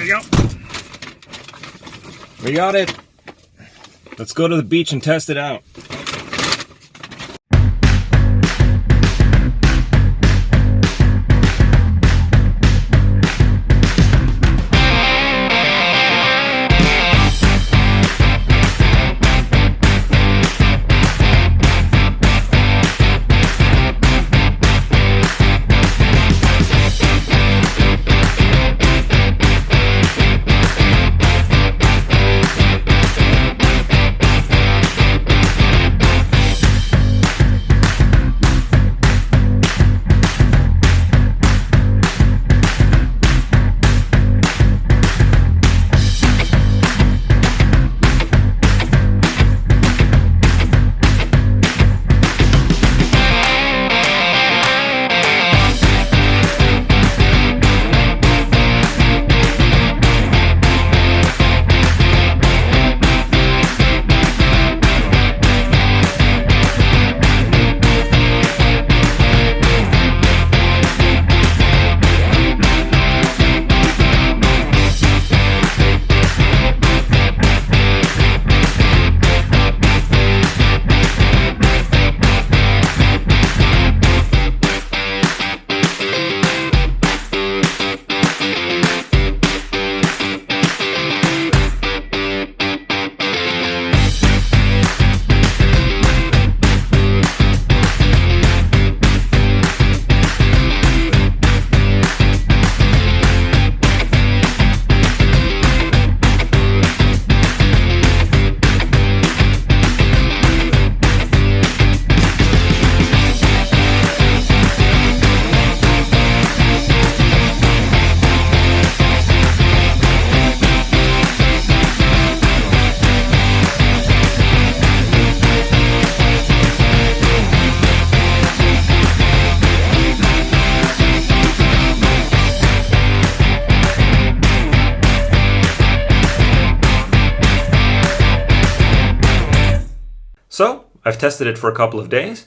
There you go. We got it. Let's go to the beach and test it out. So I've tested it for a couple of days.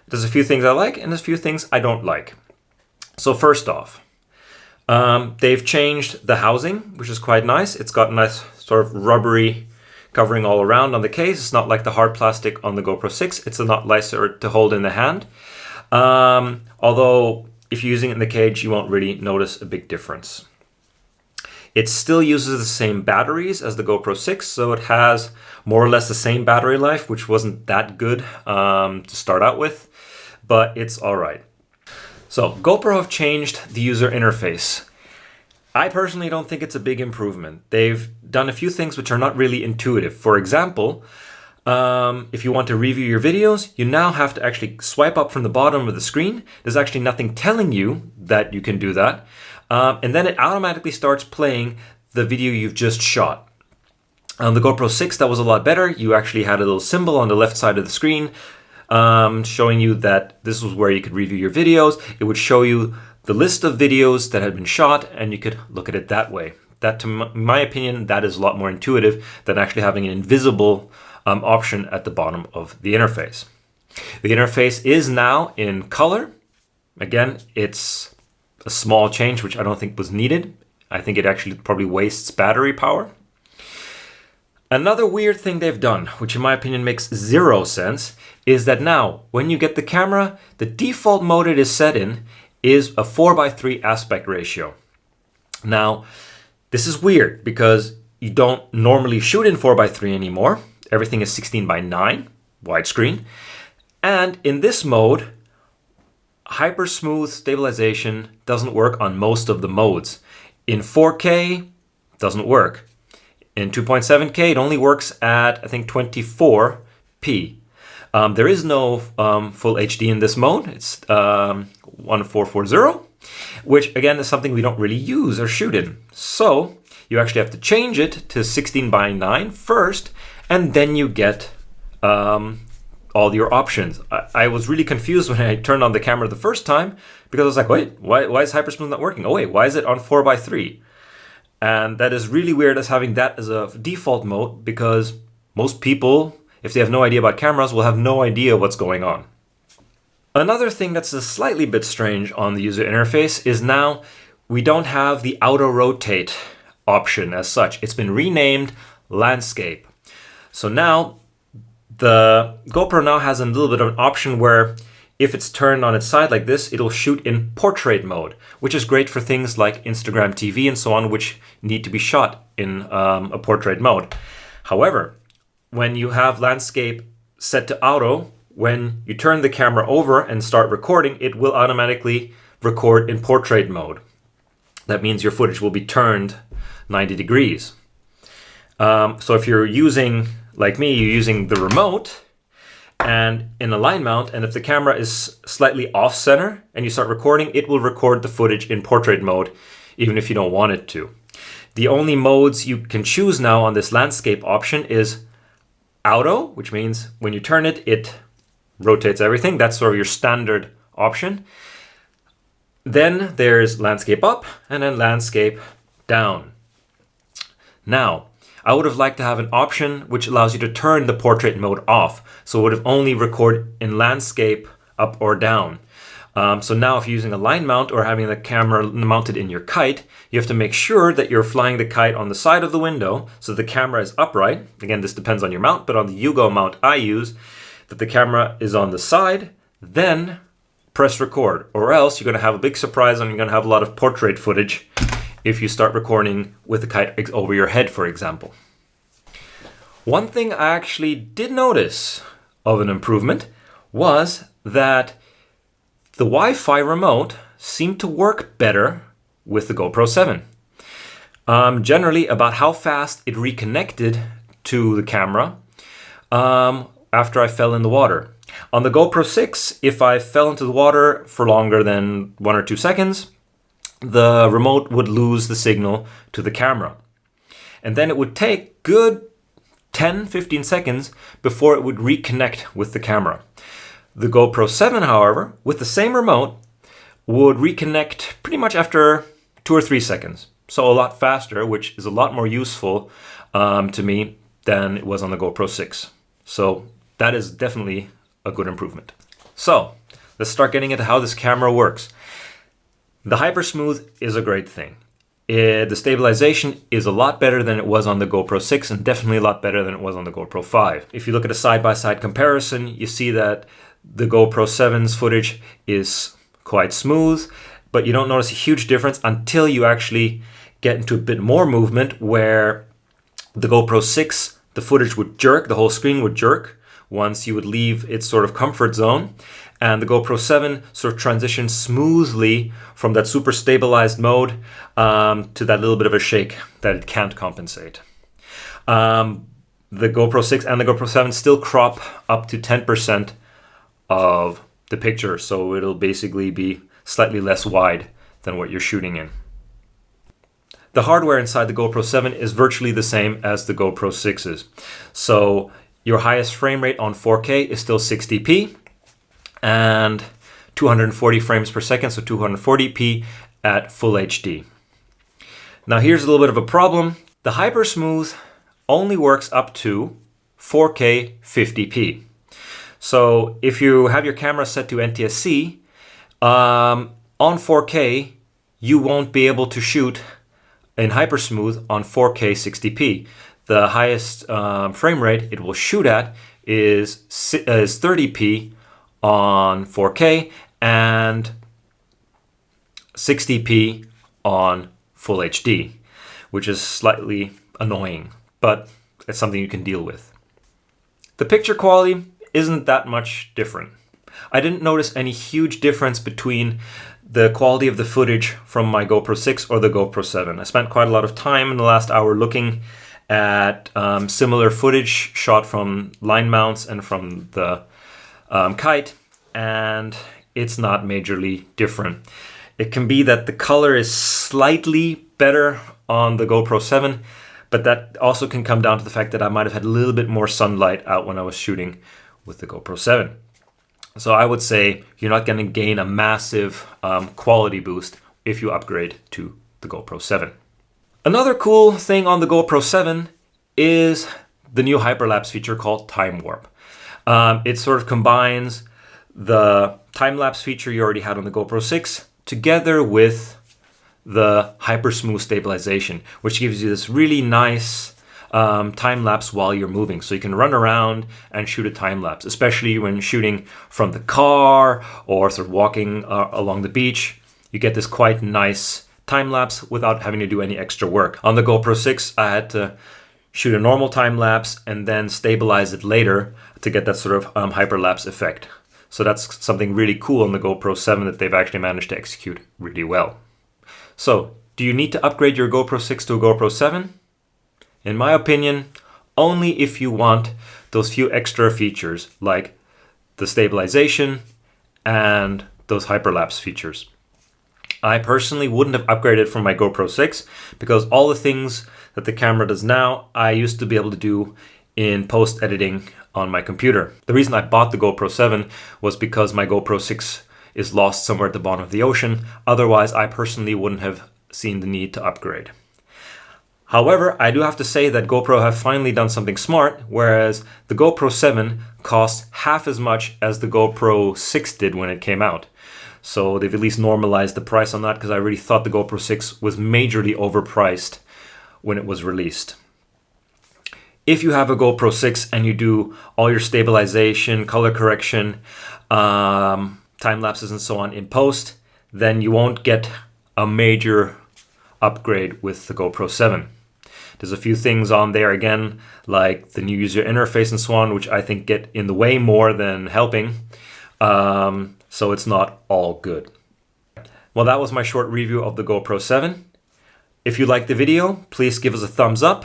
There's a few things I like and there's a few things I don't like. So first off, they've changed the housing, which is quite nice. It's got a nice sort of rubbery covering all around on the case. It's not like the hard plastic on the GoPro 6. It's a lot nicer to hold in the hand. Although if you're using it in the cage, you won't really notice a big difference. It still uses the same batteries as the GoPro 6, so it has more or less the same battery life, which wasn't that good to start out with, but it's all right. So GoPro have changed the user interface. I personally don't think it's a big improvement. They've done a few things which are not really intuitive. For example, if you want to review your videos, you now have to actually swipe up from the bottom of the screen. There's actually nothing telling you that you can do that. And then it automatically starts playing the video you've just shot. On the GoPro 6, that was a lot better. You actually had a little symbol on the left side of the screen showing you that this was where you could review your videos. It would show you the list of videos that had been shot, and you could look at it that way. That, to my opinion, that is a lot more intuitive than actually having an invisible option at the bottom of the interface. The interface is now in color. Again, it's a small change, which I don't think was needed. I think it actually probably wastes battery power. Another weird thing they've done, which in my opinion makes zero sense, is that now when you get the camera, the default mode it is set in is a 4:3 aspect ratio. Now, this is weird because you don't normally shoot in 4:3 anymore. Everything is 16:9 widescreen. And in this mode, hyper smooth stabilization doesn't work on most of the modes. In 4K, doesn't work. In 2.7K, it only works at, I think, 24p. There is no full HD in this mode. It's 1440, which again is something we don't really use or shoot in. So you actually have to change it to 16:9 first, and then you get all your options. I was really confused when I turned on the camera the first time because I was like, wait, why is Hypersmooth not working? Oh wait, why is it on 4:3? And that is really weird as having that as a default mode, because most people, if they have no idea about cameras, will have no idea what's going on. Another thing that's a slightly bit strange on the user interface is now we don't have the auto rotate option as such. It's been renamed landscape. So now the GoPro now has a little bit of an option where if it's turned on its side like this, it'll shoot in portrait mode, which is great for things like Instagram TV and so on, which need to be shot in a portrait mode. However, when you have landscape set to auto, when you turn the camera over and start recording, it will automatically record in portrait mode. That means your footage will be turned 90 degrees. So if you're using, like me, you're using the remote and in a line mount, and if the camera is slightly off center and you start recording, it will record the footage in portrait mode, even if you don't want it to. The only modes you can choose now on this landscape option is auto, which means when you turn it, it rotates everything. That's sort of your standard option. Then there's landscape up and then landscape down. Now, I would have liked to have an option which allows you to turn the portrait mode off. So it would have only record in landscape up or down. So now if you're using a line mount or having the camera mounted in your kite, you have to make sure that you're flying the kite on the side of the window so the camera is upright. Again, this depends on your mount, but on the Yugo mount I use, that the camera is on the side, then press record. Or else you're going to have a big surprise and you're going to have a lot of portrait footage if you start recording with the kite over your head, for example. One thing I actually did notice of an improvement was that the Wi-Fi remote seemed to work better with the GoPro 7. Generally about how fast it reconnected to the camera after I fell in the water. On the GoPro 6, if I fell into the water for longer than 1 or 2 seconds, the remote would lose the signal to the camera. And then it would take good 10-15 seconds before it would reconnect with the camera. The GoPro 7, however, with the same remote, would reconnect pretty much after 2 or 3 seconds. So a lot faster, which is a lot more useful to me than it was on the GoPro 6. So that is definitely a good improvement. So let's start getting into how this camera works. The Hypersmooth is a great thing. The stabilization is a lot better than it was on the GoPro 6 and definitely a lot better than it was on the GoPro 5. If you look at a side-by-side comparison, you see that the GoPro 7's footage is quite smooth, but you don't notice a huge difference until you actually get into a bit more movement where the GoPro 6, the footage would jerk, the whole screen would jerk once you would leave its sort of comfort zone. And the GoPro 7 sort of transitions smoothly from that super stabilized mode to that little bit of a shake that it can't compensate. The GoPro 6 and the GoPro 7 still crop up to 10% of the picture, so it'll basically be slightly less wide than what you're shooting in. The hardware inside the GoPro 7 is virtually the same as the GoPro 6's. So your highest frame rate on 4K is still 60p. And 240 frames per second, so 240p at full HD. Now here's a little bit of a problem. The Hypersmooth only works up to 4K 50p. So if you have your camera set to NTSC, on 4K, you won't be able to shoot in Hypersmooth on 4K 60p. The highest frame rate it will shoot at is 30p on 4K and 60p on full HD, which is slightly annoying, but it's something you can deal with. The picture quality isn't that much different. I didn't notice any huge difference between the quality of the footage from my GoPro 6 or the GoPro 7. I spent quite a lot of time in the last hour looking at similar footage shot from line mounts and from the kite, and it's not majorly different. It can be that the color is slightly better on the GoPro 7, but that also can come down to the fact that I might have had a little bit more sunlight out when I was shooting with the GoPro 7. So I would say you're not going to gain a massive quality boost if you upgrade to the GoPro 7. Another cool thing on the GoPro 7 is the new Hyperlapse feature called Time Warp. It sort of combines the time-lapse feature you already had on the GoPro 6 together with the hyper smooth stabilization, which gives you this really nice time lapse while you're moving. So you can run around and shoot a time lapse, especially when shooting from the car or sort of walking along the beach. You get this quite nice time lapse without having to do any extra work. On the GoPro 6, I had to shoot a normal time lapse and then stabilize it later to get that sort of hyperlapse effect. So that's something really cool on the GoPro 7 that they've actually managed to execute really well. So, do you need to upgrade your GoPro 6 to a GoPro 7? In my opinion, only if you want those few extra features like the stabilization and those hyperlapse features. I personally wouldn't have upgraded from my GoPro 6 because all the things that the camera does now, I used to be able to do in post-editing on my computer. The reason I bought the GoPro 7 was because my GoPro 6 is lost somewhere at the bottom of the ocean. Otherwise, I personally wouldn't have seen the need to upgrade. However, I do have to say that GoPro have finally done something smart, whereas the GoPro 7 costs half as much as the GoPro 6 did when it came out. So they've at least normalized the price on that, because I really thought the GoPro 6 was majorly overpriced when it was released. If you have a GoPro 6 and you do all your stabilization, color correction, time lapses and so on in post, then you won't get a major upgrade with the GoPro 7. There's a few things on there again, like the new user interface and so on, which I think get in the way more than helping. So it's not all good. Well, that was my short review of the GoPro 7. If you liked the video, please give us a thumbs up,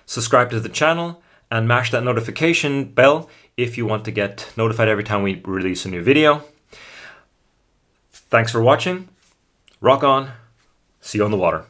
subscribe to the channel, and mash that notification bell if you want to get notified every time we release a new video. Thanks for watching. Rock on. See you on the water.